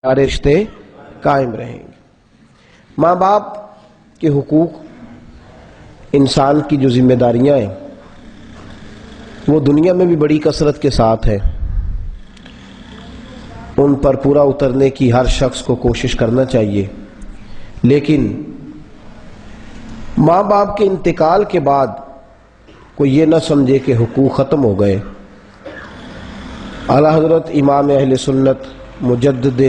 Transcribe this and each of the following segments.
سارے رشتے قائم رہیں گے۔ ماں باپ کے حقوق انسان کی جو ذمہ داریاں ہیں وہ دنیا میں بھی بڑی کثرت کے ساتھ ہیں، ان پر پورا اترنے کی ہر شخص کو کوشش کرنا چاہیے، لیکن ماں باپ کے انتقال کے بعد کوئی یہ نہ سمجھے کہ حقوق ختم ہو گئے۔ اعلیٰ حضرت امام اہل سنت مجدد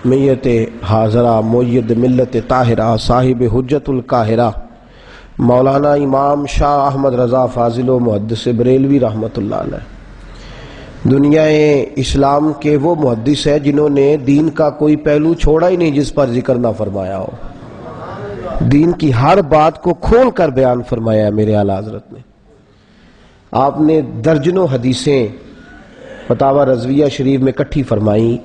میت حاضرہ مؤید ملت طاہرہ صاحب حجت القاہرہ مولانا امام شاہ احمد رضا فاضل و محدث بریلوی رحمۃ اللہ علیہ دنیا اسلام کے وہ محدث ہیں جنہوں نے دین کا کوئی پہلو چھوڑا ہی نہیں جس پر ذکر نہ فرمایا ہو، دین کی ہر بات کو کھول کر بیان فرمایا ہے میرے اعلیٰ حضرت نے۔ آپ نے درجنوں حدیثیں فتاوی رضویہ شریف میں اکٹھی فرمائی،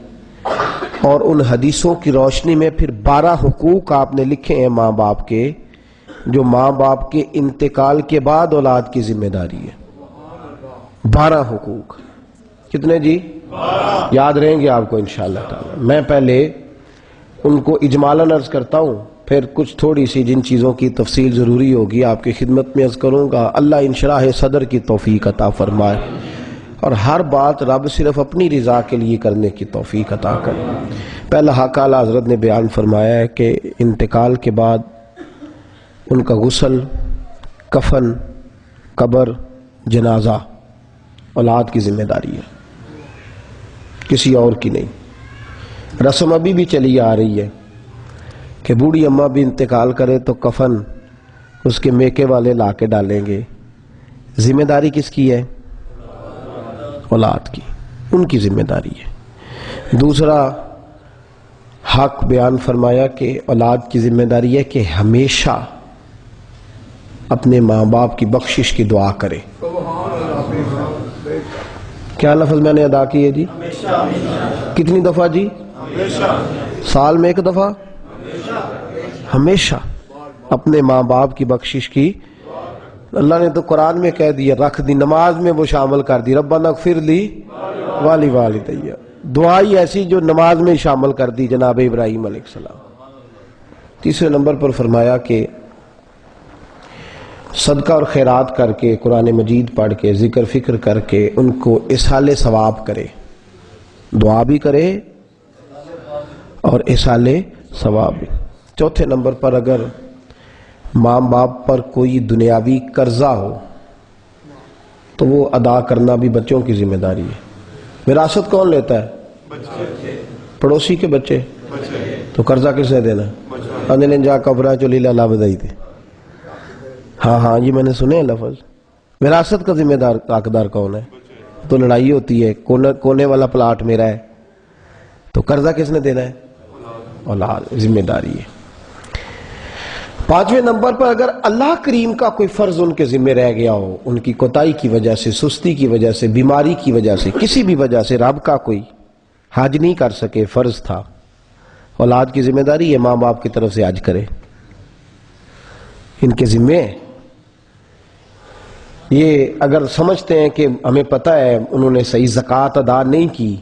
اور ان حدیثوں کی روشنی میں پھر 12 حقوق آپ نے لکھے ہیں ماں باپ کے، جو ماں باپ کے انتقال کے بعد اولاد کی ذمہ داری ہے۔ 12 حقوق کتنے جی؟ یاد رہیں گے آپ کو انشاءاللہ تعالی۔ میں پہلے ان کو اجمالاً عرض کرتا ہوں، پھر کچھ تھوڑی سی جن چیزوں کی تفصیل ضروری ہوگی آپ کی خدمت میں عرض کروں گا۔ اللہ انشراح صدر کی توفیق عطا فرمائے، اور ہر بات رب صرف اپنی رضا کے لیے کرنے کی توفیق عطا کرے۔ پہلا حق اعلیٰ حضرت نے بیان فرمایا ہے کہ انتقال کے بعد ان کا غسل، کفن، قبر، جنازہ اولاد کی ذمہ داری ہے، کسی اور کی نہیں۔ رسم ابھی بھی چلی آ رہی ہے کہ بوڑھی اماں بھی انتقال کرے تو کفن اس کے میکے والے لا کے ڈالیں گے۔ ذمہ داری کس کی ہے؟ اولاد کی، ان کی ذمہ داری ہے۔ دوسرا حق بیان فرمایا کہ اولاد کی ذمہ داری ہے کہ ہمیشہ اپنے ماں باپ کی بخشش کی دعا کرے۔ کیا لفظ میں نے ادا کیے جی؟ کتنی دفعہ جی؟ سال میں 1 دفعہ؟ ہمیشہ اپنے ماں باپ کی بخشش کی۔ اللہ نے تو قرآن میں کہہ دیا، رکھ دی، نماز میں وہ شامل کر دی، ربنا اغفر لی والی والدیہ، دعائی ایسی جو نماز میں شامل کر دی جناب ابراہیم علیہ السلام۔ تیسرے نمبر پر فرمایا کہ صدقہ اور خیرات کر کے، قرآن مجید پڑھ کے، ذکر فکر کر کے ان کو اصحال ثواب کرے، دعا بھی کرے اور اصحال ثواب بھی۔ چوتھے نمبر پر اگر ماں باپ پر کوئی دنیاوی قرضہ ہو تو وہ ادا کرنا بھی بچوں کی ذمہ داری ہے۔ وراثت کون لیتا ہے؟ پڑوسی کے بچے۔ تو قرضہ کس نے دینا؟ انہیں جا کبرا چلی لالا بدائی تھے۔ ہاں جی میں نے سنے ہیں لفظ۔ وراثت کا ذمہ دار حقدار کون ہے؟ تو لڑائی ہوتی ہے، کونے والا پلاٹ میرا ہے، تو قرضہ کس نے دینا ہے؟ اولاد، ذمہ داری ہے۔ 5ویں نمبر پر اگر اللہ کریم کا کوئی فرض ان کے ذمہ رہ گیا ہو، ان کی کوتاہی کی وجہ سے، سستی کی وجہ سے، بیماری کی وجہ سے، کسی بھی وجہ سے رب کا کوئی حج نہیں کر سکے، فرض تھا، اولاد کی ذمہ داری ہے ماں باپ کی طرف سے حج کرے، ان کے ذمہ ہے۔ یہ اگر سمجھتے ہیں کہ ہمیں پتہ ہے انہوں نے صحیح زکوٰۃ ادا نہیں کی،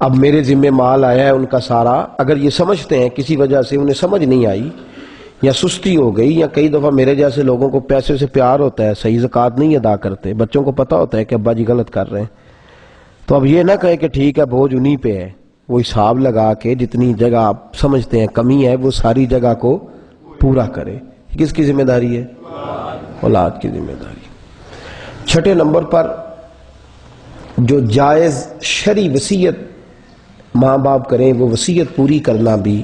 اب میرے ذمہ مال آیا ہے ان کا سارا، اگر یہ سمجھتے ہیں کسی وجہ سے انہیں سمجھ نہیں آئی یا سستی ہو گئی، یا کئی دفعہ میرے جیسے لوگوں کو پیسے سے پیار ہوتا ہے، صحیح زکوٰۃ نہیں ادا کرتے، بچوں کو پتہ ہوتا ہے کہ ابا جی غلط کر رہے ہیں، تو اب یہ نہ کہیں کہ ٹھیک ہے بوجھ انہی پہ ہے، وہ حساب لگا کے جتنی جگہ آپ سمجھتے ہیں کمی ہے وہ ساری جگہ کو پورا کرے۔ کس کی ذمہ داری ہے؟ اولاد کی ذمہ داری۔ 6 نمبر پر جو جائز شرعی وصیت ماں باپ کریں وہ وصیت پوری کرنا بھی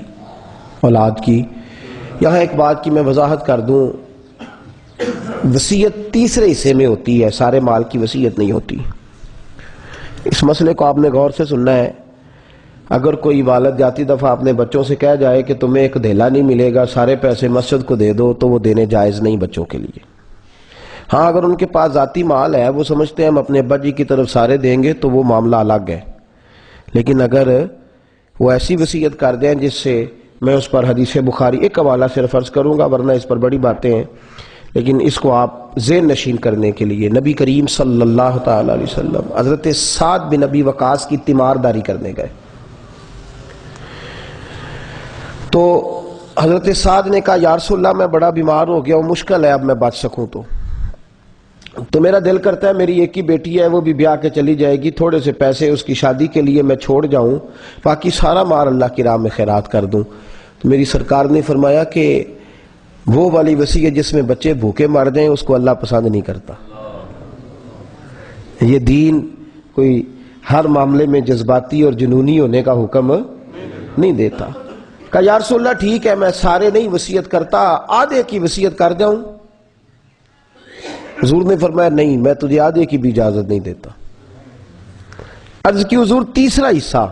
اولاد کی۔ یہاں ایک بات کی میں وضاحت کر دوں، وصیت تیسرے حصے میں ہوتی ہے، سارے مال کی وصیت نہیں ہوتی۔ اس مسئلے کو آپ نے غور سے سننا ہے۔ اگر کوئی والد جاتی دفعہ اپنے بچوں سے کہہ جائے کہ تمہیں ایک دھیلا نہیں ملے گا، سارے پیسے مسجد کو دے دو، تو وہ دینے جائز نہیں بچوں کے لیے۔ ہاں اگر ان کے پاس ذاتی مال ہے، وہ سمجھتے ہیں ہم اپنے ابا جی کی طرف سارے دیں گے، تو وہ معاملہ الگ ہے۔ لیکن اگر وہ ایسی وصیت کر دیں جس سے میں اس پر حدیث بخاری ایک حوالہ صرف عرض کروں گا، ورنہ اس پر بڑی باتیں ہیں، لیکن اس کو آپ ذہن نشین کرنے کے لیے نبی کریم صلی اللہ تعالی علیہ وسلم حضرت سعد بن ابی وقاص کی تیمارداری کرنے گئے۔ تو حضرت سعد نے کہا یا رسول اللہ میں بڑا بیمار ہو گیا ہوں، مشکل ہے اب میں بچ سکوں تو میرا دل کرتا ہے میری ایک ہی بیٹی ہے وہ بھی بیاہ کے چلی جائے گی، تھوڑے سے پیسے اس کی شادی کے لیے میں چھوڑ جاؤں، باقی سارا مال اللہ کی راہ میں خیرات کر دوں۔ تو میری سرکار نے فرمایا کہ وہ والی وصیت جس میں بچے بھوکے مر جائیں اس کو اللہ پسند نہیں کرتا۔ یہ دین کوئی ہر معاملے میں جذباتی اور جنونی ہونے کا حکم نہیں دیتا۔ کہا یا رسول اللہ ٹھیک ہے میں سارے نہیں وصیت کرتا، آدھے کی وصیت کر جاؤں؟ حضور نے فرمایا نہیں، میں تجھے آدھے کی بھی اجازت نہیں دیتا۔ عرض کی حضور تیسرا حصہ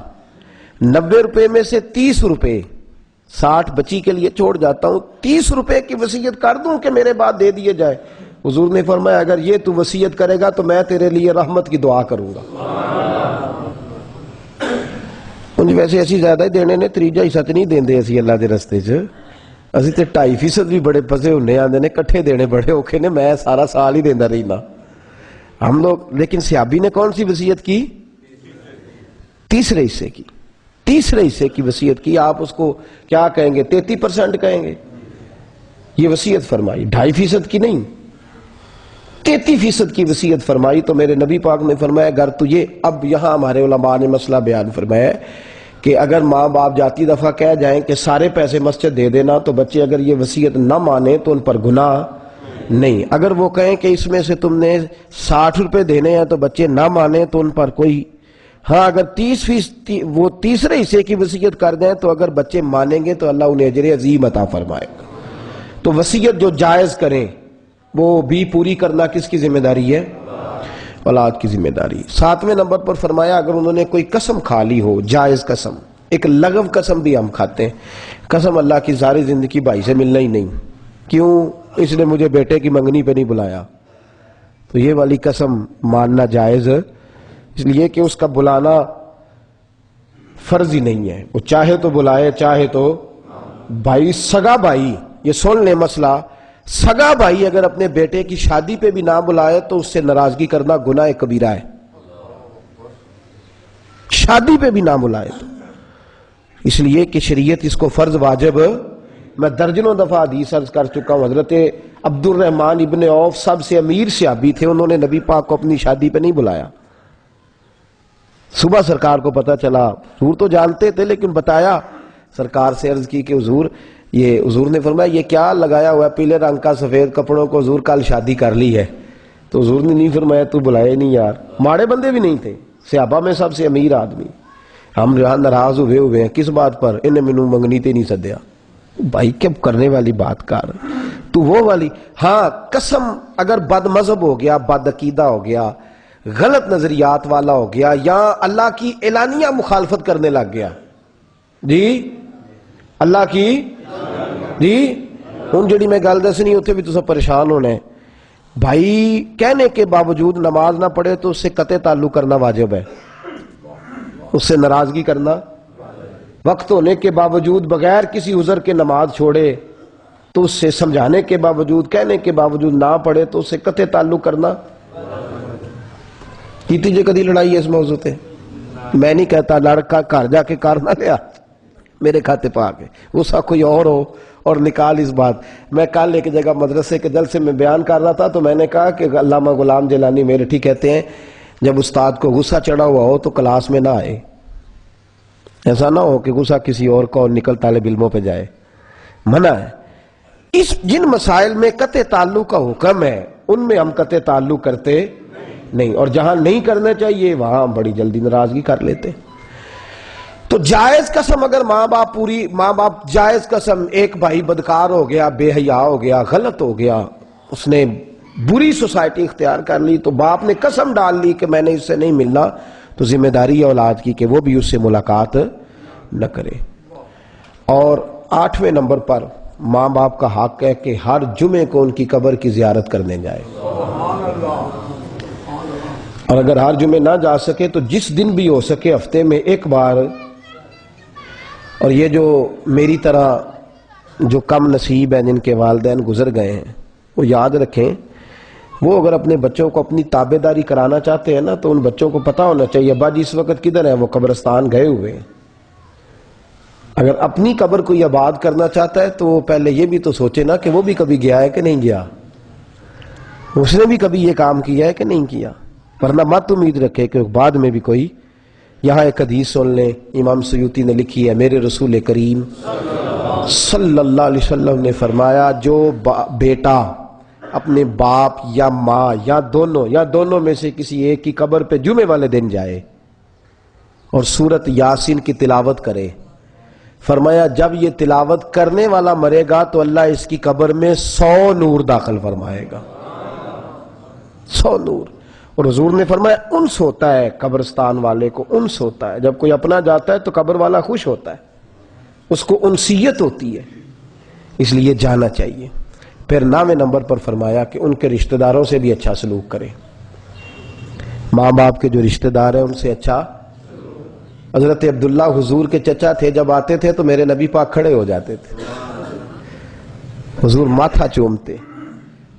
90 روپے میں سے 30 روپے 60 بچی کے لیے چھوڑ جاتا ہوں، 30 روپے کی وصیت کر دوں کہ میرے بعد دے دیے جائے؟ حضور نے فرمایا اگر یہ تو وصیت کرے گا تو میں تیرے لیے رحمت کی دعا کروں گا۔ انہیں ویسے اسی زیادہ ہی دینے نے، تریجا حصہ نہیں دیندے اسی اللہ دے رستے چ، اسی تے 2.5% بھی بڑے پسے ہونے آندے نے، کٹھے دینے بڑے اوکھے نے، میں سارا سال ہی دیندہ رہی نا ہم لوگ۔ لیکن صحابی نے کون سی وصیت کی؟ تیسرے حصے کی، تیسرے حصے کی وصیت کی۔ آپ اس کو کیا کہیں گے؟ 33% کہیں گے؟ یہ وصیت فرمائی 2.5% کی نہیں، 33% کی وصیت فرمائی۔ تو میرے نبی پاک نے فرمایا اگر تجھے، اب یہاں ہمارے علماء نے مسئلہ بیان فرمایا کہ اگر ماں باپ جاتی دفعہ کہہ جائیں کہ سارے پیسے مسجد دے دینا تو بچے اگر یہ وصیت نہ مانے تو ان پر گناہ نہیں، اگر وہ کہیں کہ اس میں سے تم نے 60 روپے دینے ہیں تو بچے نہ مانے تو ان پر کوئی، ہاں اگر 30% وہ تیسرے حصے کی وصیت کر دیں تو اگر بچے مانیں گے تو اللہ انہیں اجر عظیم عطا فرمائے گا۔ تو وصیت جو جائز کریں وہ بھی پوری کرنا کس کی ذمہ داری ہے؟ اولاد کی ذمہ داری۔ 7ویں نمبر پر فرمایا اگر انہوں نے کوئی قسم کھا لی ہو، جائز قسم، ایک لغو قسم بھی ہم کھاتے ہیں، قسم اللہ کی ساری زندگی بھائی سے ملنا ہی نہیں، کیوں؟ اس نے مجھے بیٹے کی منگنی پہ نہیں بلایا، تو یہ والی قسم ماننا جائز اس لیے کہ اس کا بلانا فرض ہی نہیں ہے، وہ چاہے تو بلائے چاہے تو بھائی، سگا بھائی، یہ سن لیں مسئلہ، سگا بھائی اگر اپنے بیٹے کی شادی پہ بھی نہ بلائے تو اس سے ناراضگی کرنا گناہ کبیرہ ہے، شادی پہ بھی نہ بلائے تو، اس لیے کہ شریعت اس کو فرض واجب، میں درجنوں دفعہ حدیث عرض کر چکا ہوں، حضرت عبد الرحمن ابن عوف سب سے امیر صحابی تھے، انہوں نے نبی پاک کو اپنی شادی پہ نہیں بلایا۔ صبح سرکار کو پتہ چلا، حضور تو جانتے تھے لیکن بتایا، سرکار سے عرض کی کہ حضور یہ، حضور نے فرمایا یہ کیا لگایا ہوا ہے پیلے رنگ کا سفید کپڑوں کو؟ حضور کل شادی کر لی ہے۔ تو حضور نے نہیں فرمایا تو بلائے نہیں یار، ماڑے بندے بھی نہیں تھے، صحابہ میں سب سے امیر آدمی، ہم یہاں ناراض ہوئے ہیں کس بات پر؟ انہیں مینوں منگنی تے نہیں سدیا۔ بھائی کیا کرنے والی بات کر تو وہ والی، ہاں قسم اگر بد مذہب ہو گیا، بد عقیدہ ہو گیا، غلط نظریات والا ہو گیا، یا اللہ کی اعلانیہ مخالفت کرنے لگ گیا، جی اللہ کی، جی ہوں جڑی میں گل دسنی اتنے بھی تو سب پریشان ہونا ہے، بھائی کہنے کے باوجود نماز نہ پڑھے تو اس سے قطع تعلق کرنا واجب ہے، اس سے ناراضگی کرنا، وقت ہونے کے باوجود بغیر کسی عذر کے نماز چھوڑے تو اس سے سمجھانے کے باوجود، کہنے کے باوجود نہ پڑھے تو اس سے قطع تعلق کرنا۔ کیتی جے کدی لڑائی ہے اس موضوع تے؟ میں نہیں کہتا لڑکا گھر جا کے کار نہ لیا، میرے کھاتے پا کے غصہ کوئی اور ہو اور نکال اس بات۔ میں کل ایک جگہ مدرسے کے جلسے میں بیان کر رہا تھا تو میں نے کہا کہ علامہ غلام جیلانی میرٹھی کہتے ہیں جب استاد کو غصہ چڑھا ہوا ہو تو کلاس میں نہ آئے، ایسا نہ ہو کہ غصہ کسی اور کو اور نکل طالب علموں پہ جائے، منع ہے۔ اس جن مسائل میں قطع تعلق کا حکم ہے ان میں ہم قطع تعلق کرتے نہیں، اور جہاں نہیں کرنا چاہیے وہاں بڑی جلدی ناراضگی کر لیتے۔ تو جائز قسم اگر ماں باپ جائز قسم، ایک بھائی بدکار ہو گیا، بے حیا ہو گیا، غلط ہو گیا، اس نے بری سوسائٹی اختیار کر لی تو باپ نے قسم ڈال لی کہ میں نے اس سے نہیں ملنا، تو ذمہ داری ہے اولاد کی کہ وہ بھی اس سے ملاقات نہ کرے۔ اور 8ویں نمبر پر ماں باپ کا حق ہے کہ ہر جمعے کو ان کی قبر کی زیارت کرنے جائے، اور اگر ہر جمعے نہ جا سکے تو جس دن بھی ہو سکے ہفتے میں ایک بار۔ اور یہ جو میری طرح جو کم نصیب ہیں جن کے والدین گزر گئے ہیں وہ یاد رکھیں، وہ اگر اپنے بچوں کو اپنی تابع داری کرانا چاہتے ہیں نا تو ان بچوں کو پتا ہونا چاہیے ابا جی اس وقت کدھر ہیں، وہ قبرستان گئے ہوئے ہیں، اگر اپنی قبر کوئی آباد کرنا چاہتا ہے تو وہ پہلے یہ بھی تو سوچے نا کہ وہ بھی کبھی گیا ہے کہ نہیں گیا، اس نے بھی کبھی یہ کام کیا ہے کہ نہیں کیا، ورنہ مت امید رکھے کہ بعد میں بھی کوئی. یہاں ایک حدیث سن لیں، امام سیوطی نے لکھی ہے، میرے رسول کریم صلی اللہ علیہ وسلم نے فرمایا جو بیٹا اپنے باپ یا ماں یا دونوں میں سے کسی ایک کی قبر پہ جمعے والے دن جائے اور سورت یاسین کی تلاوت کرے، فرمایا جب یہ تلاوت کرنے والا مرے گا تو اللہ اس کی قبر میں 100 نور داخل فرمائے گا، 100 نور. اور حضور نے فرمایا انس ہوتا ہے قبرستان والے کو، انس ہوتا ہے جب کوئی اپنا جاتا ہے تو قبر والا خوش ہوتا ہے، اس کو انسیت ہوتی ہے، اس لیے جانا چاہیے. پھر 9ویں نمبر پر فرمایا کہ ان کے رشتہ داروں سے بھی اچھا سلوک کرے، ماں باپ کے جو رشتہ دار ہیں ان سے اچھا. حضرت عبداللہ حضور کے چچا تھے، جب آتے تھے تو میرے نبی پاک کھڑے ہو جاتے تھے، حضور ماتھا چومتے،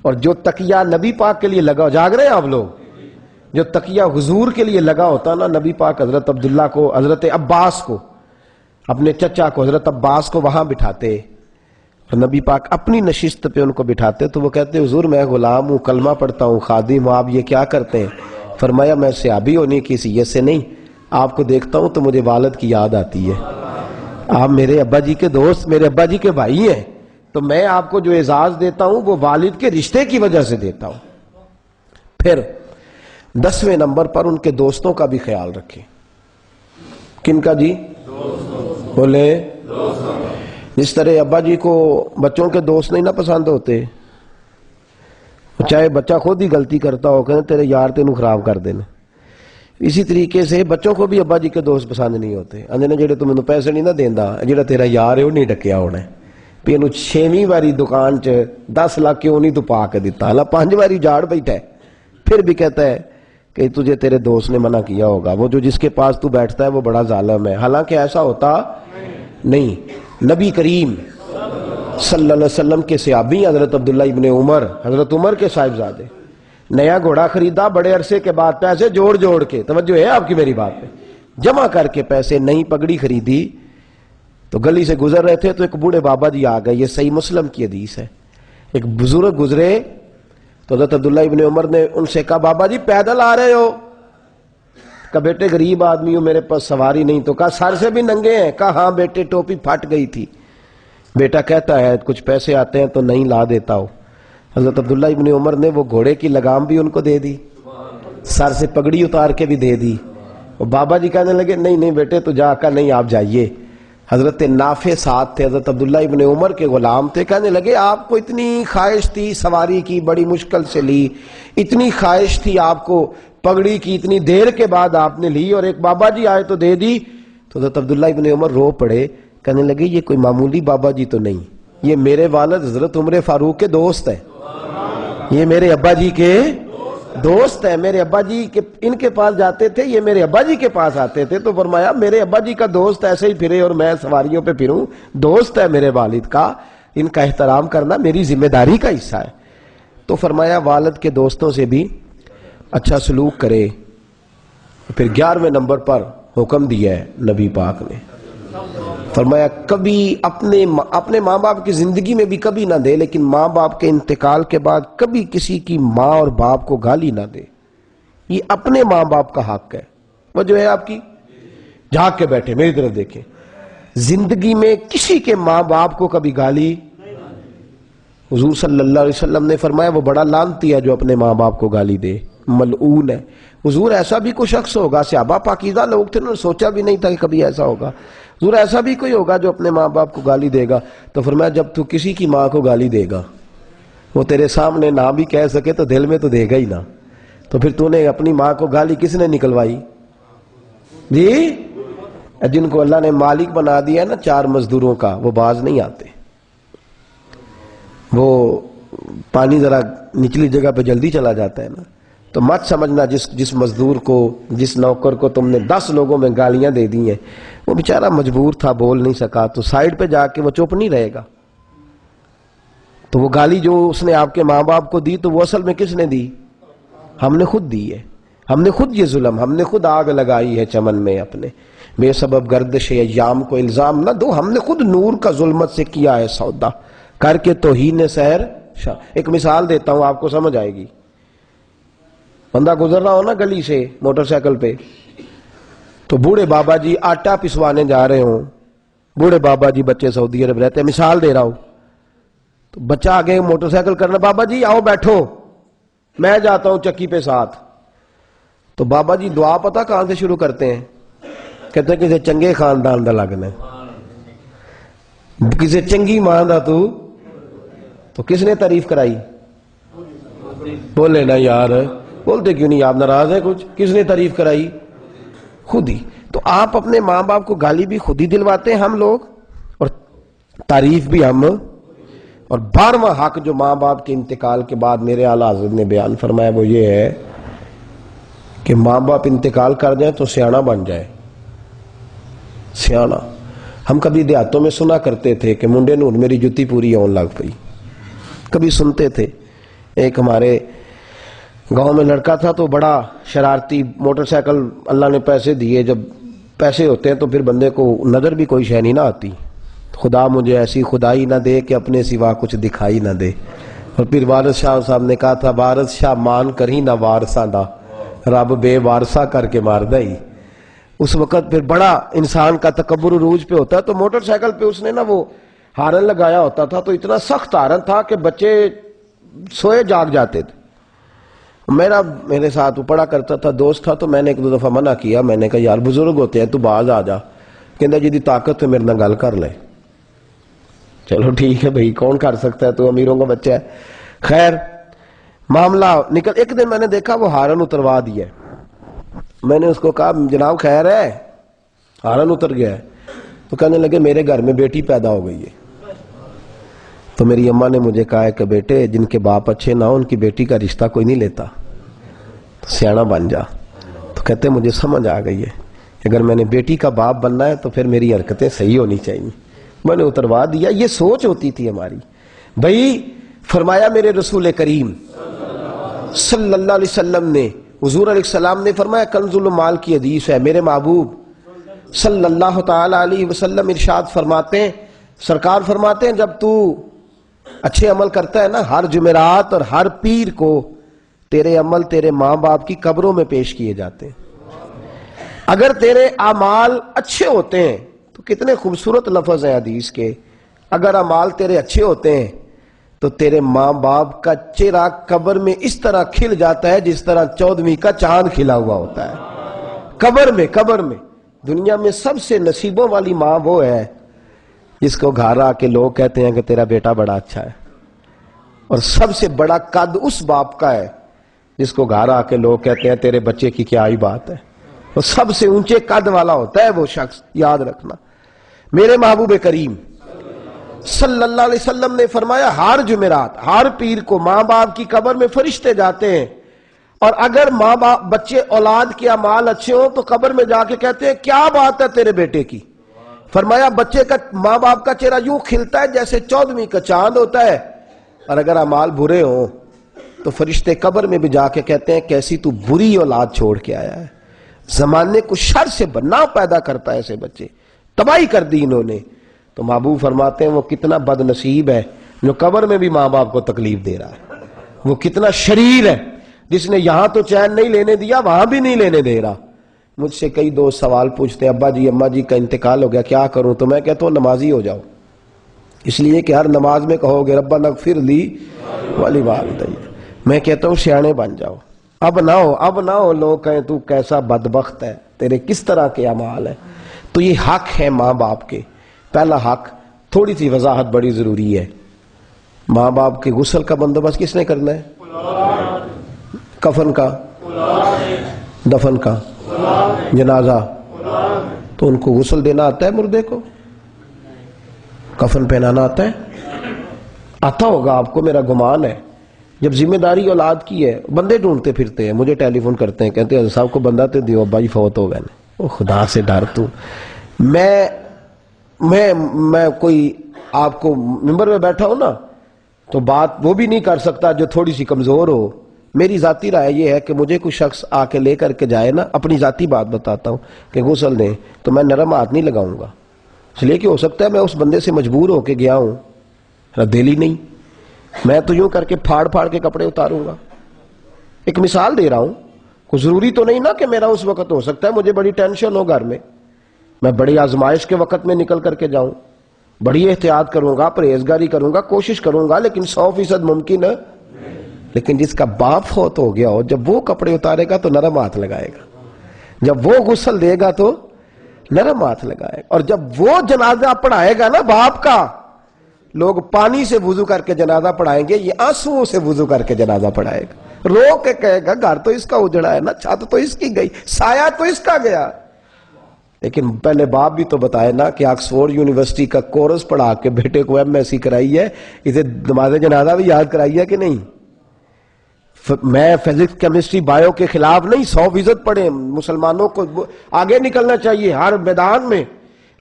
اور جو تکیہ نبی پاک کے لیے لگا، جاگ رہے ہیں آپ لوگ، جو تکیہ حضور کے لیے لگا ہوتا نا، نبی پاک حضرت عبداللہ کو، حضرت عباس کو، اپنے چچا کو حضرت عباس کو وہاں بٹھاتے، اور نبی پاک اپنی نشست پہ ان کو بٹھاتے تو وہ کہتے حضور میں غلام ہوں، کلمہ پڑھتا ہوں، خادم ہوں، آپ یہ کیا کرتے ہیں؟ فرمایا میں صحابی ہونے کی حیثیت سے نہیں، آپ کو دیکھتا ہوں تو مجھے والد کی یاد آتی ہے، آپ میرے ابا جی کے دوست، میرے ابا جی کے بھائی ہیں، تو میں آپ کو جو اعزاز دیتا ہوں وہ والد کے رشتے کی وجہ سے دیتا ہوں. پھر 10ویں نمبر پر ان کے دوستوں کا بھی خیال رکھیں. کن کا جی؟ بولے. جس طرح ابا جی کو بچوں کے دوست نہیں نہ پسند ہوتے، چاہے بچہ خود ہی غلطی کرتا ہو کہ تیرے یار تینوں خراب کر دینا، اسی طریقے سے بچوں کو بھی ابا جی کے دوست پسند نہیں ہوتے. اندر جڑے تو مینوں پیسے نہیں نہ دیندا، جڑا تیرا یار ہے وہ نہیں ڈکیا ہونا ہے، بھی انہوں 6ویں واری دکان چ 10 لاکھ کیوں نہیں تو پا کے دیتا، حالانکہ 5 واری جاڑ بیٹھا ہے، پھر بھی کہتا ہے کہ تجھے تیرے دوست نے منع کیا ہوگا، وہ جو جس کے پاس تو بیٹھتا ہے وہ بڑا ظالم ہے، حالانکہ ایسا ہوتا نہیں. نبی کریم صلی اللہ علیہ وسلم کے صحابی حضرت عبداللہ ابن عمر، حضرت عمر کے صاحبزادے، نیا گھوڑا خریدا بڑے عرصے کے بعد، پیسے جوڑ کے، توجہ ہے آپ کی میری بات پہ، جمع کر کے پیسے، نئی پگڑی خریدی تو گلی سے گزر رہے تھے تو ایک بوڑھے بابا جی آ گئے، یہ صحیح مسلم کی حدیث ہے. ایک بزرگ گزرے تو حضرت عبداللہ ابن عمر نے ان سے کہا بابا جی پیدل آ رہے ہو؟ کہا بیٹے غریب آدمی ہوں، میرے پاس سواری نہیں. تو کہا سر سے بھی ننگے ہیں؟ کہا ہاں بیٹے ٹوپی پھٹ گئی تھی. بیٹا کہتا ہے کچھ پیسے آتے ہیں تو نہیں لا دیتا ہوں. حضرت عبداللہ ابن عمر نے وہ گھوڑے کی لگام بھی ان کو دے دی، سر سے پگڑی اتار کے بھی دے دی. اور بابا جی کہنے لگے نہیں بیٹے تو جا کر، نہیں آپ جائیے. حضرت نافع ساتھ تھے، حضرت عبداللہ ابن عمر کے غلام تھے. کہنے لگے آپ کو اتنی خواہش تھی سواری کی، بڑی مشکل سے لی، اتنی خواہش تھی آپ کو پگڑی کی، اتنی دیر کے بعد آپ نے لی، اور ایک بابا جی آئے تو دے دی. تو حضرت عبداللہ ابن عمر رو پڑے، کہنے لگے یہ کوئی معمولی بابا جی تو نہیں، یہ میرے والد حضرت عمر فاروق کے دوست ہیں، یہ میرے ابا جی کے دوست ہیں. میرے ابا جی کے ان کے پاس جاتے تھے، یہ میرے ابا جی کے پاس آتے تھے. تو فرمایا میرے ابا جی کا دوست ایسے ہی پھرے اور میں سواریوں پہ پھروں، دوست ہے میرے والد کا، ان کا احترام کرنا میری ذمہ داری کا حصہ ہے. تو فرمایا والد کے دوستوں سے بھی اچھا سلوک کرے. پھر 11ویں نمبر پر حکم دیا ہے نبی پاک نے، فرمایا کبھی اپنے ماں باپ کی زندگی میں بھی کبھی نہ دے، لیکن ماں باپ کے انتقال کے بعد کبھی کسی کی ماں اور باپ کو گالی نہ دے. یہ اپنے ماں باپ کا حق ہے. وہ جو ہے آپ کی جھاگ کے بیٹھے میری طرف دیکھیں، زندگی میں کسی کے ماں باپ کو کبھی گالی. حضور صلی اللہ علیہ وسلم نے فرمایا وہ بڑا لعنتی ہے جو اپنے ماں باپ کو گالی دے، ملعون ہے. حضور ایسا بھی کوئی شخص ہوگا، صحابہ پاکیزہ لوگ تھے، انہوں نے سوچا بھی نہیں تھا کہ کبھی ایسا ہوگا. حضور ایسا بھی کوئی ہوگا جو اپنے ماں باپ کو گالی دے گا؟ تو فرمایا جب تو کسی کی ماں کو گالی دے گا، وہ تیرے سامنے نہ بھی کہہ سکے تو دل میں تو دے گا ہی نا. تو پھر تو نے اپنی ماں کو گالی کس نے نکلوائی جی؟ جن کو اللہ نے مالک بنا دیا نا 4 مزدوروں کا، وہ باز نہیں آتے. وہ پانی ذرا نچلی جگہ پہ جلدی چلا جاتا ہے نا. تو مت سمجھنا جس مزدور کو، جس نوکر کو تم نے 10 لوگوں میں گالیاں دے دی ہیں، وہ بیچارہ مجبور تھا، بول نہیں سکا، تو سائیڈ پہ جا کے وہ چپ نہیں رہے گا. تو وہ گالی جو اس نے آپ کے ماں باپ کو دی تو وہ اصل میں کس نے دی؟ ہم نے خود دی ہے. ہم نے خود یہ ظلم، ہم نے خود آگ لگائی ہے چمن میں اپنے. بے سبب گردش ایام کو الزام نہ دو، ہم نے خود نور کا ظلمت سے کیا ہے سودا، کر کے توہین سحر شاہ۔ ایک مثال دیتا ہوں آپ کو سمجھ آئے گی۔ بندہ گزر رہا ہو نا گلی سے موٹر سائیکل پہ، تو بوڑھے بابا جی آٹا پسوانے جا رہے ہوں، بوڑھے بابا جی بچے سعودی عرب رہتے ہیں، مثال دے رہا ہوں، تو بچہ آگے موٹر سائیکل کرنا، بابا جی آؤ بیٹھو میں جاتا ہوں چکی پہ ساتھ۔ تو بابا جی دعا پتہ کہاں سے شروع کرتے ہیں؟ کہتے ہیں کسی چنگے خاندان دا لگنا ہے، کسی چنگی ماں دا تو کس نے تعریف کرائی؟ بولے نا یار، بولتے کیوں نہیں آپ؟ ناراض ہیں کچھ؟ کس نے تعریف کرائی؟ خود ہی۔ تو آپ اپنے ماں باپ کو گالی بھی خود ہی دلواتے ہیں ہم لوگ، اور تعریف بھی ہم۔ اور 12واں حق جو ماں باپ کے انتقال کے بعد میرے اعلیٰ حضرت نے بیان فرمایا وہ یہ ہے کہ ماں باپ انتقال کر جائیں تو سیاڑا بن جائے، سیاڑا۔ ہم کبھی دیہاتوں میں سنا کرتے تھے کہ منڈے نور میری جتی پوری آن لگ پئی، کبھی سنتے تھے۔ ایک ہمارے گاؤں میں لڑکا تھا تو بڑا شرارتی، موٹر سائیکل اللہ نے پیسے دیے، جب پیسے ہوتے ہیں تو پھر بندے کو نظر بھی کوئی شے نہیں نہ آتی، خدا مجھے ایسی خدائی نہ دے کہ اپنے سوا کچھ دکھائی نہ دے۔ اور پھر وارث شاہ صاحب نے کہا تھا، وارث شاہ مان کر ہی نہ وارثاں دا، رب بے وارثہ کر کے مار دا ہی۔ اس وقت پھر بڑا انسان کا تکبر عروج پہ ہوتا ہے، تو موٹر سائیکل پہ اس نے نا وہ ہارن لگایا ہوتا تھا، تو اتنا سخت ہارن تھا کہ بچے سوئے جاگ جاتے تھے۔ میرے ساتھ وہ پڑھا کرتا تھا، دوست تھا، تو میں نے ایک دو دفعہ منع کیا، میں نے کہا یار بزرگ ہوتے ہیں تو باز آ جا، کہندا جی دی طاقت ہے میرے نہ گل کر لے۔ چلو ٹھیک ہے بھائی، کون کر سکتا ہے، تو امیروں کا بچہ ہے۔ خیر معاملہ نکل، ایک دن میں نے دیکھا وہ ہارن اتروا دیا، میں نے اس کو کہا جناب خیر ہے؟ ہارن اتر گیا ہے۔ تو کہنے لگے میرے گھر میں بیٹی پیدا ہو گئی ہے۔ تو میری اماں نے مجھے کہا ہے کہ بیٹے جن کے باپ اچھے نہ ہو ان کی بیٹی کا رشتہ کوئی نہیں لیتا، تو سیاڑا بن جا۔ تو کہتے مجھے سمجھ آ گئی ہے، اگر میں نے بیٹی کا باپ بننا ہے تو پھر میری حرکتیں صحیح ہونی چاہیے۔ میں نے اتروا دیا، یہ سوچ ہوتی تھی ہماری۔ بھائی فرمایا میرے رسول کریم صلی اللہ علیہ وسلم نے، حضور علیہ السلام نے فرمایا، کنز المال کی حدیث ہے، میرے محبوب صلی اللہ تعالی علیہ وسلم ارشاد فرماتے ہیں، سرکار فرماتے ہیں جب تو اچھے عمل کرتا ہے نا، ہر جمعرات اور ہر پیر کو تیرے عمل تیرے ماں باپ کی قبروں میں پیش کیے جاتے ہیں۔ اگر تیرے اعمال اچھے ہوتے ہیں تو کتنے خوبصورت لفظ ہیں حدیث کے، اگر اعمال تیرے اچھے ہوتے ہیں تو تیرے ماں باپ کا چہرہ قبر میں اس طرح کھل جاتا ہے جس طرح 14ویں کا چاند کھلا ہوا ہوتا ہے قبر میں۔ دنیا میں سب سے نصیبوں والی ماں وہ ہے جس کو گھر آ کے لوگ کہتے ہیں کہ تیرا بیٹا بڑا اچھا ہے، اور سب سے بڑا قد اس باپ کا ہے جس کو گھر آ کے لوگ کہتے ہیں تیرے بچے کی کیا ہی بات ہے، اور سب سے اونچے قد والا ہوتا ہے وہ شخص، یاد رکھنا۔ میرے محبوب کریم صلی اللہ علیہ وسلم نے فرمایا ہر جمعرات ہر پیر کو ماں باپ کی قبر میں فرشتے جاتے ہیں، اور اگر ماں باپ بچے اولاد کے اعمال اچھے ہوں تو قبر میں جا کے کہتے ہیں کیا بات ہے تیرے بیٹے کی۔ فرمایا بچے کا ماں باپ کا چہرہ یوں کھلتا ہے جیسے 14ویں کا چاند ہوتا ہے، اور اگر اعمال برے ہوں تو فرشتے قبر میں بھی جا کے کہتے ہیں کیسی تو بری اولاد چھوڑ کے آیا ہے، زمانے کو شر سے بنا پیدا کرتا ہے، ایسے بچے تباہی کر دی انہوں نے۔ تو محبوب فرماتے ہیں وہ کتنا بد نصیب ہے جو قبر میں بھی ماں باپ کو تکلیف دے رہا ہے، وہ کتنا شریر ہے جس نے یہاں تو چین نہیں لینے دیا وہاں بھی نہیں لینے دے رہا۔ مجھ سے کئی دوست سوال پوچھتے ہیں ابا جی اماں جی کا انتقال ہو گیا کیا کروں، تو میں کہتا ہوں نمازی ہو جاؤ، اس لیے کہ ہر نماز میں کہو گے ربنا اغفر لی ولوالدی، میں کہتا ہوں سیانے بن جاؤ، اب نہ ہو لوگ کہیں تو کیسا بدبخت ہے، تیرے کس طرح کے اعمال ہیں۔ تو یہ حق ہے ماں باپ کے۔ پہلا حق، تھوڑی سی وضاحت بڑی ضروری ہے، ماں باپ کے غسل کا بندوبست کس نے کرنا ہے؟ کفن کا، دفن کا، جنازہ، تو ان کو غسل دینا آتا ہے مردے کو؟ کفن پہنانا آتا ہے؟ آتا ہوگا آپ کو، میرا گمان ہے۔ جب ذمہ داری اولاد کی ہے، بندے ڈھونڈتے پھرتے ہیں، مجھے ٹیلی فون کرتے ہیں، کہتے ہیں صاحب کو بندہ تے دیو، ابا جی فوت ہو گئے۔ او خدا سے ڈر تو، میں کوئی آپ کو ممبر میں بیٹھا ہوں نا تو بات وہ بھی نہیں کر سکتا جو تھوڑی سی کمزور ہو، میری ذاتی رائے یہ ہے کہ مجھے کوئی شخص آ کے لے کر کے جائے نا، اپنی ذاتی بات بتاتا ہوں کہ غسل دیں، تو میں نرم ہاتھ نہیں لگاؤں گا، اس لیے کہ ہو سکتا ہے میں اس بندے سے مجبور ہو کے گیا ہوں، دل ہی نہیں، میں تو یوں کر کے پھاڑ پھاڑ کے کپڑے اتاروں گا۔ ایک مثال دے رہا ہوں، کوئی ضروری تو نہیں نا کہ میرا اس وقت ہو سکتا ہے مجھے بڑی ٹینشن ہو گھر میں بڑی آزمائش کے وقت میں نکل کر کے جاؤں، بڑی احتیاط کروں گا، پرہیزگاری کروں گا، کوشش کروں گا، لیکن 100% ممکن ہے۔ لیکن جس کا باپ فوت ہو گیا ہو، جب وہ کپڑے اتارے گا تو نرم ہاتھ لگائے گا، جب وہ غسل دے گا تو نرم ہاتھ لگائے گا، اور جب وہ جنازہ پڑھائے گا نا باپ کا، لوگ پانی سے وضو کر کے جنازہ پڑھائیں گے، یہ آنسوؤں سے وضو کر کے جنازہ پڑھائے گا، رو کے کہے گا گھر تو اس کا اجڑا ہے نا، چھت تو اس کی گئی، سایہ تو اس کا گیا۔ لیکن پہلے باپ بھی تو بتائے نا کہ آکسفورڈ یونیورسٹی کا کورس پڑھا کے بیٹے کو MSc کرائی ہے، اسے نماز جنازہ بھی یاد کرائی ہے کہ نہیں؟ میں فزکس کیمسٹری بایو کے خلاف نہیں، 100% پڑھیں، مسلمانوں کو آگے نکلنا چاہیے ہر میدان میں،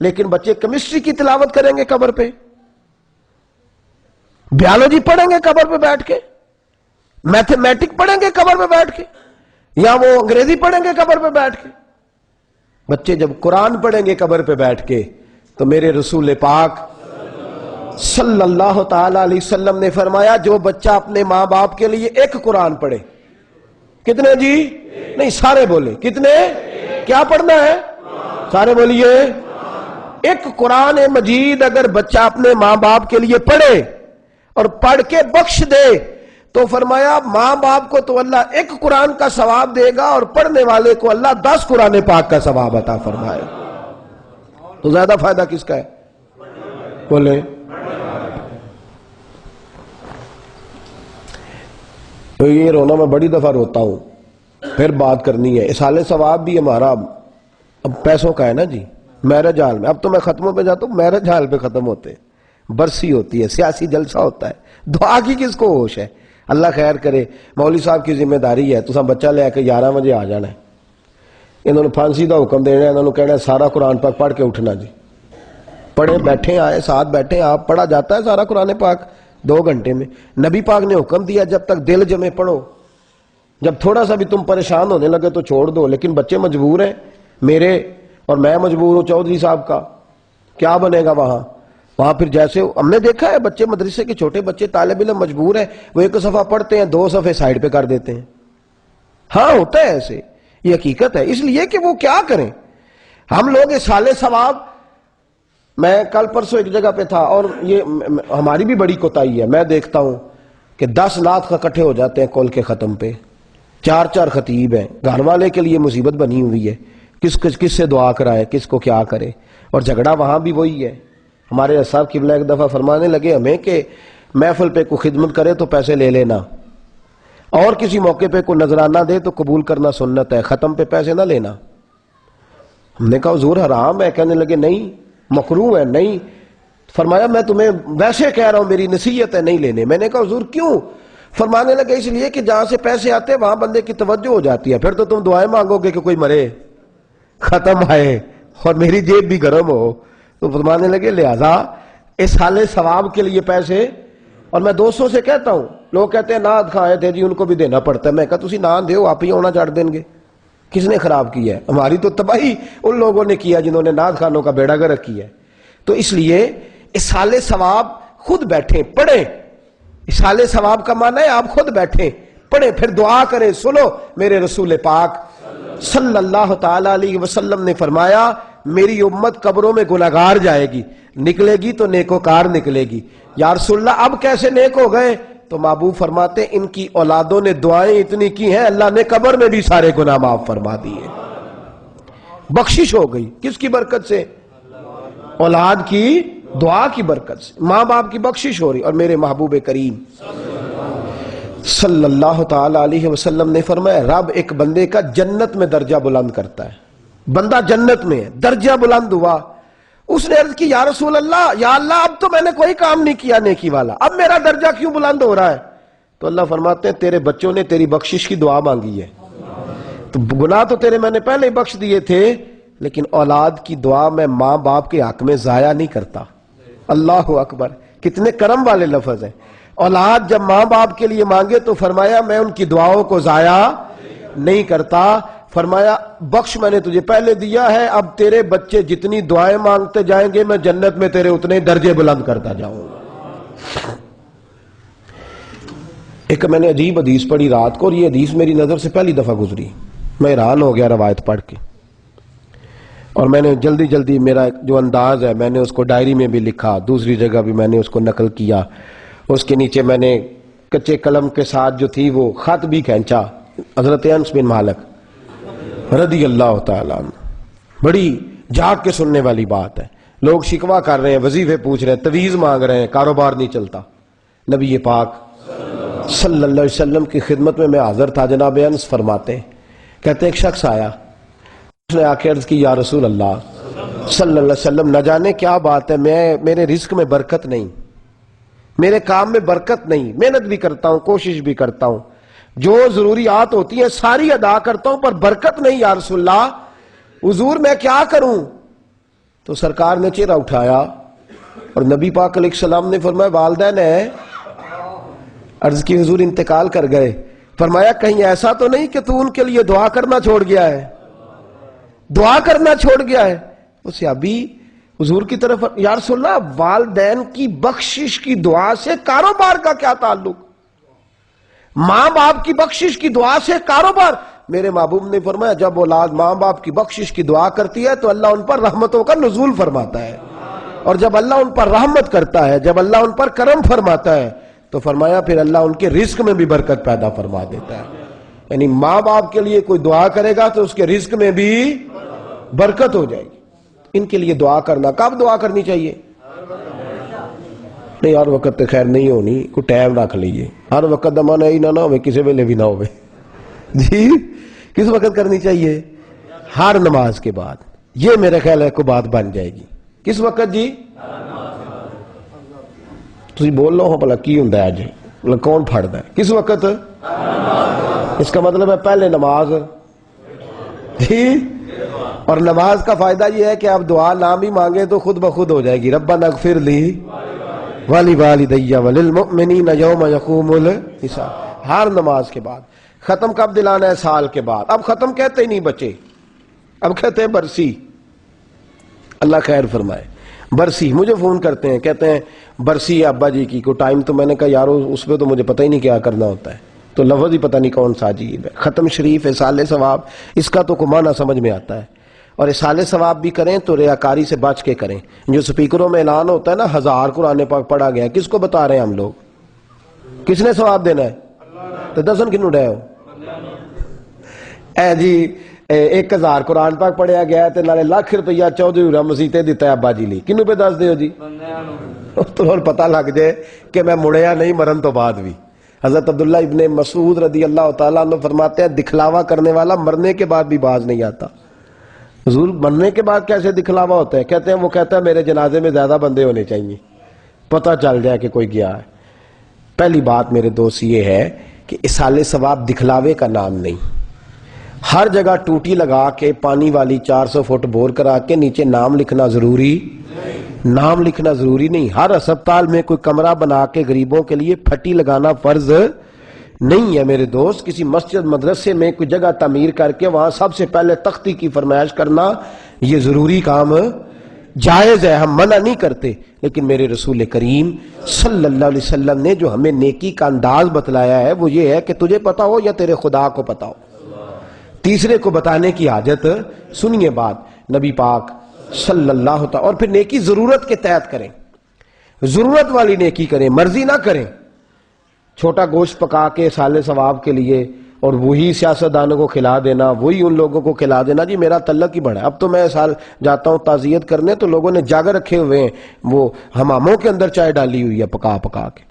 لیکن بچے کیمسٹری کی تلاوت کریں گے قبر پہ، بیالوجی پڑھیں گے قبر پہ بیٹھ کے، میتھمیٹک پڑھیں گے قبر پہ بیٹھ کے، یا وہ انگریزی پڑھیں گے قبر پہ بیٹھ کے؟ بچے جب قرآن پڑھیں گے قبر پہ بیٹھ کے، تو میرے رسول پاک صلی اللہ تعالی علیہ وسلم نے فرمایا جو بچہ اپنے ماں باپ کے لیے ایک قرآن پڑھے، کتنے جی؟ نہیں سارے بولے، کتنے؟ کیا پڑھنا ہے؟ سارے بولیے، ایک قرآن مجید اگر بچہ اپنے ماں باپ کے لیے پڑھے اور پڑھ کے بخش دے، تو فرمایا ماں باپ کو تو اللہ ایک قرآن کا ثواب دے گا، اور پڑھنے والے کو اللہ 10 قرآن پاک کا ثواب عطا فرمائے۔ تو زیادہ فائدہ کس کا ہے؟ بولے۔ تو یہ رونا میں بڑی دفعہ روتا ہوں، پھر بات کرنی ہے، اصالہ ثواب بھی ہمارا اب پیسوں کا ہے نا جی، میرج ہال میں، اب تو میں ختموں پہ جاتا ہوں، میرج ہال پہ ختم ہوتے ہیں، برسی ہوتی ہے، سیاسی جلسہ ہوتا ہے، دعا کی کس کو ہوش ہے؟ اللہ خیر کرے، مولوی صاحب کی ذمہ داری ہے، تو سب بچہ لے کے 11 بجے آ جانا ہے، انہوں نے پھانسی دا حکم دینا ہے، انہوں نے کہنا ہے سارا قرآن پاک پڑھ کے اٹھنا جی، پڑھے بیٹھے آئے ساتھ بیٹھے، آپ پڑھا جاتا ہے سارا قرآن پاک 2 گھنٹے میں، نبی پاک نے حکم دیا جب تک دل جمے پڑھو، جب تھوڑا سا بھی تم پریشان ہونے لگے تو چھوڑ دو، لیکن بچے مجبور ہیں میرے، اور میں مجبور ہوں چودھری صاحب کا، کیا بنے گا وہاں پھر جیسے ہم نے دیکھا ہے بچے مدرسے کے چھوٹے بچے طالب علم مجبور ہیں، وہ 1 صفحہ پڑھتے ہیں 2 صفحے سائڈ پہ کر دیتے ہیں، ہاں ہوتا ہے ایسے، یہ حقیقت ہے، اس لیے کہ وہ کیا کریں، ہم لوگ اصالہ ثواب، میں کل پرسوں ایک جگہ پہ تھا، اور یہ ہماری بھی بڑی کوتاہی ہے، میں دیکھتا ہوں کہ 10 نعت اکٹھے ہو جاتے ہیں کل کے ختم پہ، 4 خطیب ہیں، گھر والے کے لیے مصیبت بنی ہوئی ہے، کس سے دعا کرائے، کس کو کیا کرے، اور جھگڑا وہاں بھی وہی ہے۔ ہمارے صاحب قبلہ ایک دفعہ فرمانے لگے ہمیں کہ محفل پہ کوئی خدمت کرے تو پیسے لے لینا، اور کسی موقع پہ کوئی نذرانہ دے تو قبول کرنا سنت ہے، ختم پہ پیسے نہ لینا۔ ہم نے کہا حضور حرام ہے، کہنے لگے نہیں مکروہ ہے، نہیں، فرمایا میں تمہیں ویسے کہہ رہا ہوں، میری نصیحت ہے نہیں لینے۔ میں نے کہا حضور کیوں؟ فرمانے لگے اس لیے کہ جہاں سے پیسے آتے وہاں بندے کی توجہ ہو جاتی ہے، پھر تو تم دعائیں مانگو گے کہ کوئی مرے، ختم آئے اور میری جیب بھی گرم ہو، تو فرمانے لگے لہذا اس حال ثواب کے لیے پیسے، اور میں دوستوں سے کہتا ہوں، لوگ کہتے ہیں نعت کھائے تھے جی ان کو بھی دینا پڑتا ہے، میں کہا تسی نعت دیو آپ ہی ہونا چڑھ دیں گے، کس نے خراب کیا ہے؟ ہماری تو تباہی ان لوگوں نے کیا جنہوں نے نعت خانوں کا بیڑا گرک کیا ہے۔ تو اس لیے اصالہ ثواب خود بیٹھیں پڑھیں، اصالہ ثواب کا معنی ہے آپ خود بیٹھیں پڑھیں، پھر دعا کریں۔ سنو میرے رسول پاک صلی اللہ تعالی علیہ وسلم نے فرمایا میری امت قبروں میں گناہگار جائے گی، نکلے گی تو نیکوکار نکلے گی۔ یا رسول اللہ اب کیسے نیک ہو گئے؟ تو محبوب فرماتے ان کی اولادوں نے دعائیں اتنی کی ہیں اللہ نے قبر میں بھی سارے گناہ معاف فرما دیے، بخشش ہو گئی۔ کس کی برکت سے؟ اولاد کی دعا کی برکت سے، ماں باپ کی بخشش ہو رہی۔ اور میرے محبوب کریم صلی اللہ تعالی علیہ وسلم نے فرمایا رب ایک بندے کا جنت میں درجہ بلند کرتا ہے، بندہ جنت میں ہے، درجہ بلند ہوا۔ اس نے عرض کی یا رسول اللہ، یا اللہ اب تو میں نے کوئی کام نہیں کیا نیکی والا، اب میرا درجہ کیوں بلند ہو رہا ہے؟ تو اللہ فرماتے ہیں تیرے بچوں نے تیری بخشش کی دعا مانگی ہے، تو گناہ تو تیرے میں نے پہلے ہی بخش دیے تھے، لیکن اولاد کی دعا میں ماں باپ کے حق میں ضائع نہیں کرتا۔ اللہ اکبر، کتنے کرم والے لفظ ہیں۔ اولاد جب ماں باپ کے لیے مانگے تو فرمایا میں ان کی دعاؤں کو ضائع نہیں کرتا. فرمایا بخش میں نے تجھے پہلے دیا ہے، اب تیرے بچے جتنی دعائیں مانگتے جائیں گے میں جنت میں تیرے اتنے درجے بلند کرتا جاؤں گا. ایک میں نے عجیب حدیث پڑھی رات کو، اور یہ حدیث میری نظر سے پہلی دفعہ گزری، میں حیران ہو گیا روایت پڑھ کے، اور میں نے جلدی جلدی میرا جو انداز ہے میں نے اس کو ڈائری میں بھی لکھا، دوسری جگہ بھی میں نے اس کو نقل کیا. اس کے نیچے میں نے کچے قلم کے ساتھ جو تھی وہ خط بھی کھینچا. حضرت انس بن مالک رضی اللہ تعالیٰ عنہ. بڑی جاگ کے سننے والی بات ہے. لوگ شکوہ کر رہے ہیں، وظیفے پوچھ رہے ہیں، تویز مانگ رہے ہیں، کاروبار نہیں چلتا. نبی پاک صلی اللہ علیہ وسلم کی خدمت میں حاضر تھا. جناب انس فرماتے ہیں، کہتے ایک شخص آیا، اس نے آ کے عرض کی یا رسول اللہ صلی اللہ علیہ وسلم، نہ جانے کیا بات ہے، میرے رزق میں برکت نہیں، میرے کام میں برکت نہیں، محنت بھی کرتا ہوں، کوشش بھی کرتا ہوں، جو ضروریات ہوتی ہیں ساری ادا کرتا ہوں، پر برکت نہیں یا رسول اللہ، حضور میں کیا کروں؟ تو سرکار نے چہرہ اٹھایا اور نبی پاک علیہ السلام نے فرمایا والدین ہے. عرض کی حضور انتقال کر گئے. فرمایا کہیں ایسا تو نہیں کہ تو ان کے لیے دعا کرنا چھوڑ گیا ہے؟ دعا کرنا چھوڑ گیا ہے. اسے ابھی حضور کی طرف، یا رسول اللہ والدین کی بخشش کی دعا سے کاروبار کا کیا تعلق؟ ماں باپ کی بخشش کی دعا سے کاروبار؟ میرے محبوب نے فرمایا جب اولاد ماں باپ کی بخشش کی دعا کرتی ہے تو اللہ ان پر رحمتوں کا نزول فرماتا ہے، اور جب اللہ ان پر رحمت کرتا ہے، جب اللہ ان پر کرم فرماتا ہے تو فرمایا پھر اللہ ان کے رزق میں بھی برکت پیدا فرما دیتا ہے. یعنی ماں باپ کے لیے کوئی دعا کرے گا تو اس کے رزق میں بھی برکت ہو جائے گی. ان کے لیے دعا کرنا، کب دعا کرنی چاہیے؟ نہیں ہر وقت تو خیر نہیں ہونی، کوئی ٹائم رکھ لیجیے. ہر وقت دمانا ہی نہ ہوئے، کسی ویلے بھی نہ ہوئے. جی کس وقت کرنی چاہیے؟ ہر نماز کے بعد. یہ میرے خیال ہے کوئی بات بن جائے گی. کس وقت جی؟ تسی بول لو ہو بھلا کی ہوں اج کون پھڑدا ہے؟ کس وقت؟ اس کا مطلب ہے پہلے نماز. جی اور نماز کا فائدہ یہ ہے کہ آپ دعا نام ہی مانگے تو خود بخود ہو جائے گی. ربنا اغفر لی ولوالدی وللمؤمنین یوم یقوم الحساب. ہر نماز کے بعد. ختم کب دلانا ہے؟ سال کے بعد. اب ختم کہتے ہی نہیں بچے، اب کہتے ہیں برسی. اللہ خیر فرمائے. برسی مجھے فون کرتے ہیں، کہتے ہیں برسی ہے ابا جی کی، کوئی ٹائم. تو میں نے کہا یارو اس پہ تو مجھے پتہ ہی نہیں کیا کرنا ہوتا ہے، تو لفظ ہی پتہ نہیں کون سا عجیب ہے. ختم شریف، اصال ثواب، اس کا تو معنی سمجھ میں آتا ہے. اور اصال ثواب بھی کریں تو ریاکاری سے بچ کے کریں. جو سپیکروں میں اعلان ہوتا ہے نا 1000 قرآن پاک پڑھا گیا، کس کو بتا رہے ہیں ہم لوگ؟ کس نے ثواب دینا ہے؟ تو دسن کنوں ڈے ہو اے جی 1000 قرآن پاک پڑھیا گیا ہے نالے لاکھ روپیہ چودھری مسیح دیتا ہے ابا جی لی. کنوں پہ دس دیو جی؟ تو پتہ لگ جائے کہ میں مڑیا نہیں مرن تو بعد بھی. حضرت عبداللہ ابن مسعود رضی اللہ تعالیٰ عنہ فرماتے ہیں دکھلاوا کرنے والا مرنے کے بعد بھی باز نہیں آتا. حضور مرنے کے بعد کیسے دکھلاوا ہوتا ہے؟ کہتے ہیں وہ کہتا ہے میرے جنازے میں زیادہ بندے ہونے چاہیے، پتہ چل جائے کہ کوئی گیا ہے. پہلی بات میرے دوست یہ ہے کہ اصال ثواب دکھلاوے کا نام نہیں. ہر جگہ ٹوٹی لگا کے پانی والی 400 فٹ بور کرا کے نیچے نام لکھنا ضروری نام لکھنا ضروری نہیں. ہر اسپتال میں کوئی کمرہ بنا کے غریبوں کے لیے پھٹی لگانا فرض نہیں ہے میرے دوست. کسی مسجد مدرسے میں کوئی جگہ تعمیر کر کے وہاں سب سے پہلے تختی کی فرمائش کرنا یہ ضروری کام جائز ہے، ہم منع نہیں کرتے. لیکن میرے رسول کریم صلی اللہ علیہ وسلم نے جو ہمیں نیکی کا انداز بتلایا ہے وہ یہ ہے کہ تجھے پتا ہو یا تیرے خدا کو پتا ہو، تیسرے کو بتانے کی حاجت. سنیے بات نبی پاک صلی اللہ تعالی. اور پھر نیکی ضرورت کے تحت کریں، ضرورت والی نیکی کریں، مرضی نہ کریں. چھوٹا گوشت پکا کے سال ثواب کے لیے اور وہی سیاستدانوں کو کھلا دینا، وہی ان لوگوں کو کھلا دینا. جی میرا تعلق ہی بڑا ہے. اب تو میں سال جاتا ہوں تعزیت کرنے تو لوگوں نے جاگر رکھے ہوئے ہیں، وہ حماموں کے اندر چائے ڈالی ہوئی ہے پکا پکا کے.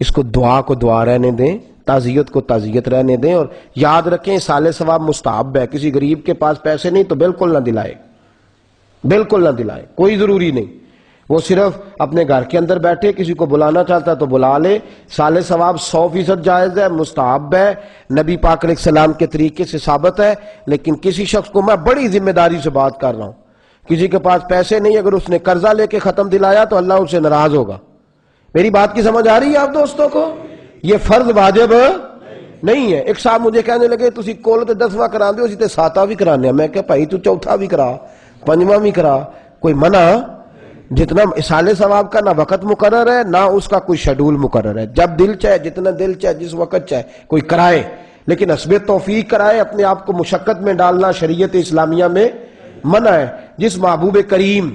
اس کو دعا کو دعا رہنے دیں، تعزیت کو تعزیت رہنے دیں. اور یاد رکھیں سال ثواب مستحب ہے. کسی غریب کے پاس پیسے نہیں تو بالکل نہ دلائے، بالکل نہ دلائے، کوئی ضروری نہیں. وہ صرف اپنے گھر کے اندر بیٹھے، کسی کو بلانا چاہتا ہے تو بلا لے. سال ثواب 100% جائز ہے، مستحب ہے، نبی پاک علیہ السلام کے طریقے سے ثابت ہے. لیکن کسی شخص کو، میں بڑی ذمہ داری سے بات کر رہا ہوں، کسی کے پاس پیسے نہیں، اگر اس نے قرضہ لے کے ختم دلایا تو اللہ اس سے ناراض ہوگا. میری بات کی سمجھ آ رہی ہے آپ دوستوں کو؟ یہ فرض واجب نہیں ہے. ایک صاحب مجھے کہنے لگے تسی کول تے 10واں کرا دے اسی تے 7واں بھی کرانے. میں کہ بھائی تو چوتھا بھی کرا 5واں بھی کرا, کوئی منع؟ جتنا اصالے ثواب کا نہ وقت مقرر ہے نہ اس کا کوئی شیڈول مقرر ہے. جب دل چاہے, جتنا دل چاہے, جس وقت چاہے کوئی کرائے, لیکن حسب توفیق کرائے. اپنے آپ کو مشقت میں ڈالنا شریعت اسلامیہ میں منع ہے. جس محبوب کریم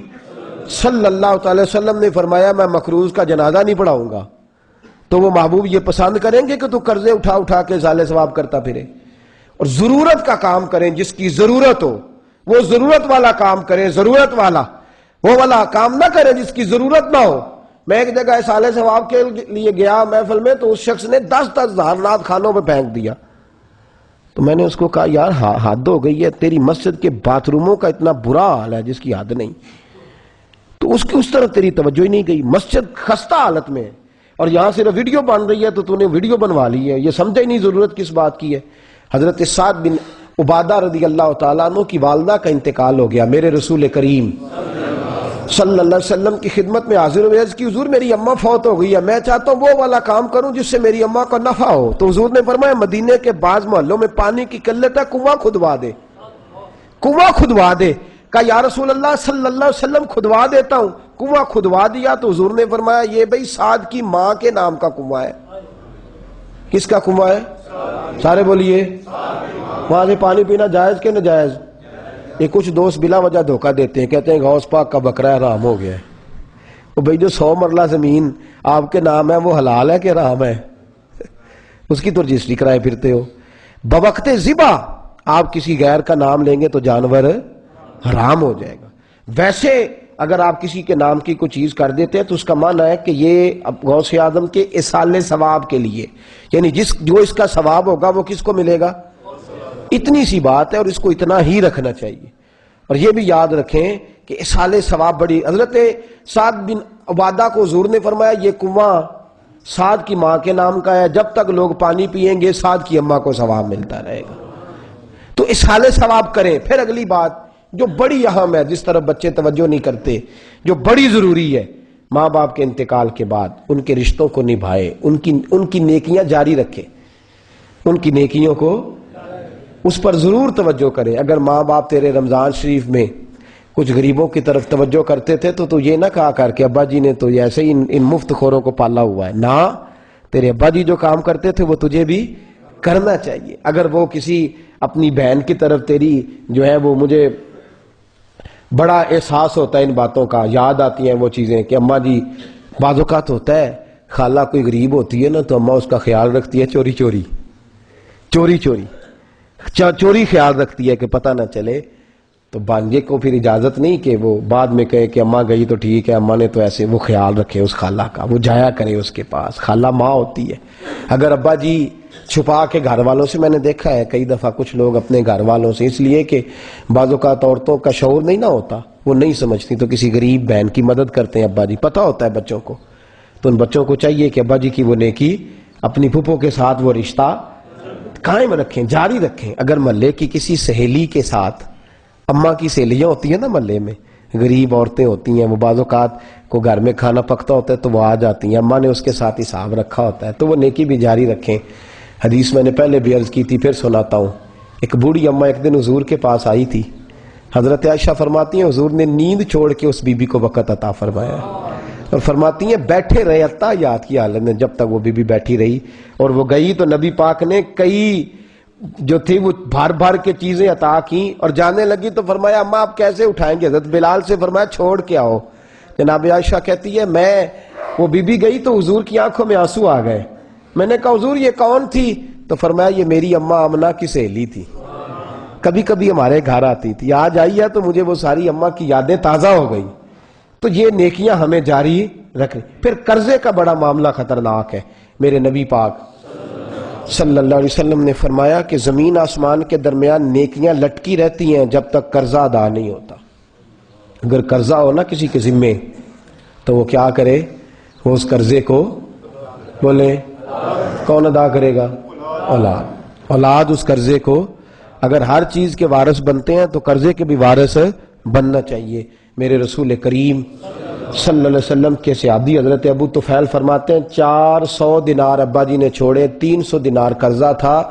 صلی اللہ تعالی وسلم نے فرمایا میں مقروض کا جنازہ نہیں پڑھاؤں گا, تو وہ محبوب یہ پسند کریں گے کہ تو قرضے اٹھا اٹھا کے اصالے ثواب کرتا پھرے؟ اور ضرورت کا کام کریں, جس کی ضرورت ہو وہ ضرورت والا کام کریں. ضرورت والا وہ والا کام نہ کریں جس کی ضرورت نہ ہو. میں ایک جگہ اصالے ثواب کے لیے گیا محفل میں, تو اس شخص نے 10 ہزار نعت خانوں پہ پھینک دیا. تو میں نے اس کو کہا یار حد ہو گئی ہے, تیری مسجد کے باتھ روموں کا اتنا برا حال ہے جس کی حد نہیں. تو اس طرف تیری توجہ ہی نہیں گئی. مسجد خستہ حالت میں ہے اور یہاں صرف ویڈیو بن رہی ہے تو تو نے ویڈیو بنوا لی ہے. یہ سمجھا ہی نہیں ضرورت کس بات کی ہے. حضرت سعد بن عبادہ رضی اللہ تعالیٰ عنہ کی والدہ کا انتقال ہو گیا. میرے رسول کریم صلی اللہ علیہ وسلم کی خدمت میں حاضر ہوئے, عرض کی حضور میری اماں فوت ہو گئی ہے, میں چاہتا ہوں وہ والا کام کروں جس سے میری اماں کو نفع ہو. تو حضور نے فرمایا مدینے کے بعض محلوں میں پانی کی قلت ہے, کنواں کھدوا دے. کنواں کھدوا دے. کہا یا رسول اللہ صلی اللہ علیہ وسلم کھدوا دیتا ہوں. کنواں کھدوا دیا تو حضور نے فرمایا یہ بھئی سعد کی ماں کے نام کا کنواں ہے. کس کا کنواں ہے؟ سارے بولیے. وہاں سے پانی پینا جائز کہ ناجائز؟ یہ کچھ دوست بلا وجہ دھوکہ دیتے ہیں, کہتے ہیں غوث پاک کا بکرا حرام ہو گیا ہے. وہ بھئی جو 100 مرلہ زمین آپ کے نام ہے وہ حلال ہے کہ حرام ہے؟ اس کی تو رجسٹری کرائے پھرتے ہو. بوقت ذبح آپ کسی غیر کا نام لیں گے تو جانور حرام ہو جائے گا. ویسے اگر آپ کسی کے نام کی کوئی چیز کر دیتے ہیں تو اس کا معنی ہے کہ یہ غوث اعظم کے اصالے ثواب کے لیے, یعنی جو اس کا ثواب ہوگا وہ کس کو ملے گا؟ اتنی سی بات ہے اور اس کو اتنا ہی رکھنا چاہیے. اور یہ بھی یاد رکھیں کہ اصالے ثواب بڑی. حضرت سعد بن عبادہ کو حضور نے فرمایا یہ کنواں سعد کی ماں کے نام کا ہے, جب تک لوگ پانی پیئیں گے سعد کی اماں کو ثواب ملتا رہے گا. تو اصالے ثواب کریں. پھر اگلی بات جو بڑی اہم ہے, جس طرف بچے توجہ نہیں کرتے, جو بڑی ضروری ہے, ماں باپ کے انتقال کے بعد ان کے رشتوں کو نبھائے, ان کی نیکیاں جاری رکھے, ان کی نیکیوں کو اس پر ضرور توجہ کرے. اگر ماں باپ تیرے رمضان شریف میں کچھ غریبوں کی طرف توجہ کرتے تھے تو یہ نہ کہا کر کے ابا جی نے تو ایسے ہی ان مفت خوروں کو پالا ہوا ہے. نہ, تیرے ابا جی جو کام کرتے تھے وہ تجھے بھی کرنا چاہیے. اگر وہ کسی اپنی بہن کی طرف تیری جو ہے وہ, مجھے بڑا احساس ہوتا ہے ان باتوں کا, یاد آتی ہیں وہ چیزیں کہ اماں جی, بعض اوقات ہوتا ہے خالہ کوئی غریب ہوتی ہے نا تو اماں اس کا خیال رکھتی ہے چوری چوری خیال رکھتی ہے کہ پتہ نہ چلے. تو بانجے کو پھر اجازت نہیں کہ وہ بعد میں کہے کہ اماں گئی تو ٹھیک ہے, اماں نے تو ایسے, وہ خیال رکھے اس خالہ کا, وہ جایا کرے اس کے پاس. خالہ ماں ہوتی ہے. اگر ابا جی چھپا کے گھر والوں سے, میں نے دیکھا ہے کئی دفعہ کچھ لوگ اپنے گھر والوں سے, اس لیے کہ بعض اوقات عورتوں کا شعور نہیں نہ ہوتا, وہ نہیں سمجھتی, تو کسی غریب بہن کی مدد کرتے ہیں ابا جی. پتہ ہوتا ہے بچوں کو, تو ان بچوں کو چاہیے کہ ابا جی کی وہ نیکی اپنی پھپھو کے ساتھ وہ رشتہ قائم رکھیں, جاری رکھیں. اگر محلے کی کسی سہیلی کے ساتھ, اماں کی سہیلیاں ہوتی ہیں نا محلے میں, غریب عورتیں ہوتی ہیں, وہ بعض اوقات کو گھر میں کھانا پکتا ہوتا ہے تو وہ آ جاتی ہیں, اماں نے اس کے ساتھ حساب رکھا ہوتا ہے, تو وہ نیکی بھی جاری رکھیں. حدیث میں نے پہلے بھی عرض کی تھی, پھر سناتا ہوں. ایک بوڑھی اماں ایک دن حضور کے پاس آئی تھی. حضرت عائشہ فرماتی ہیں حضور نے نیند چھوڑ کے اس بی بی کو وقت عطا فرمایا, اور فرماتی ہیں بیٹھے رہے اتحیات کی حالت میں, جب تک وہ بی بی بیٹھی رہی. اور وہ گئی تو نبی پاک نے کئی جو تھی وہ بھر کے چیزیں عطا کی, اور جانے لگی تو فرمایا اماں آپ کیسے اٹھائیں گے؟ حضرت بلال سے فرمایا چھوڑ کے آؤ. جناب عائشہ کہتی ہے وہ بی بی گئی تو حضور کی آنکھوں میں آنسو آ گئے. میں نے کہا حضور یہ کون تھی؟ تو فرمایا یہ میری اماں آمنہ کی سہیلی تھی, کبھی کبھی ہمارے گھر آتی تھی, آج آئی ہے تو مجھے وہ ساری اماں کی یادیں تازہ ہو گئی. تو یہ نیکیاں ہمیں جاری رکھیں. پھر قرضے کا بڑا معاملہ خطرناک ہے. میرے نبی پاک صلی اللہ علیہ وسلم نے فرمایا کہ زمین آسمان کے درمیان نیکیاں لٹکی رہتی ہیں جب تک قرضہ ادا نہیں ہوتا. اگر قرضہ ہو نا کسی کے ذمے تو وہ کیا کرے, وہ اس قرضے کو, بولے کون ادا کرے گا؟ اولاد اس قرضے کو, اگر ہر چیز کے وارث بنتے ہیں تو قرضے کے بھی وارث بننا چاہیے. میرے رسول کریم صلی اللہ علیہ وسلم کے صحابی حضرت ابو طفیل فرماتے ہیں 400 دینار ابا جی نے چھوڑے، 300 دینار قرضہ تھا،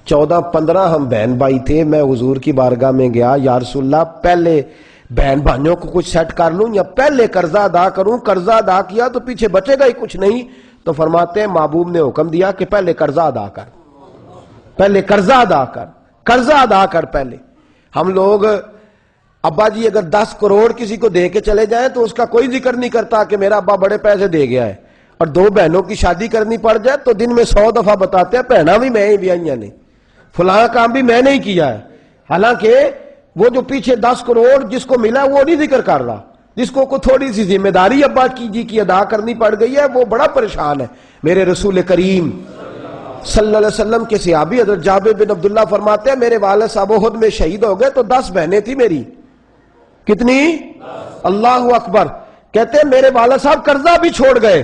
14-15 ہم بہن بھائی تھے۔ میں حضور کی بارگاہ میں گیا، یا رسول اللہ پہلے بہن بھائیوں کو کچھ سیٹ کر لوں یا پہلے قرضہ ادا کروں؟ قرضہ ادا کیا تو پیچھے بچے گا ہی کچھ نہیں۔ تو فرماتے ہیں محبوب نے حکم دیا کہ پہلے قرضہ ادا کر، پہلے قرضہ ادا کر، قرضہ ادا کر پہلے۔ ہم لوگ ابا جی اگر 10 کروڑ کسی کو دے کے چلے جائیں تو اس کا کوئی ذکر نہیں کرتا کہ میرا ابا بڑے پیسے دے گیا ہے، اور 2 بہنوں کی شادی کرنی پڑ جائے تو دن میں 100 دفعہ بتاتے ہیں بہنا بھی میں ہی بیائیاں نے، فلاں کام بھی میں نے ہی کیا ہے، حالانکہ وہ جو پیچھے 10 کروڑ جس کو ملا وہ نہیں ذکر کر رہا، جس کو تھوڑی سی ذمہ داری ابا کی ادا کرنی پڑ گئی ہے وہ بڑا پریشان ہے۔ میرے رسول کریم صلی اللہ علیہ وسلم کے صحابی حضرت جابر بن عبداللہ فرماتے ہیں میرے والد صاحب احد میں شہید ہو گئے تو 10 بہنیں تھی میری، کتنی؟ اللہ اکبر۔ کہتے ہیں میرے والد صاحب قرضہ بھی چھوڑ گئے،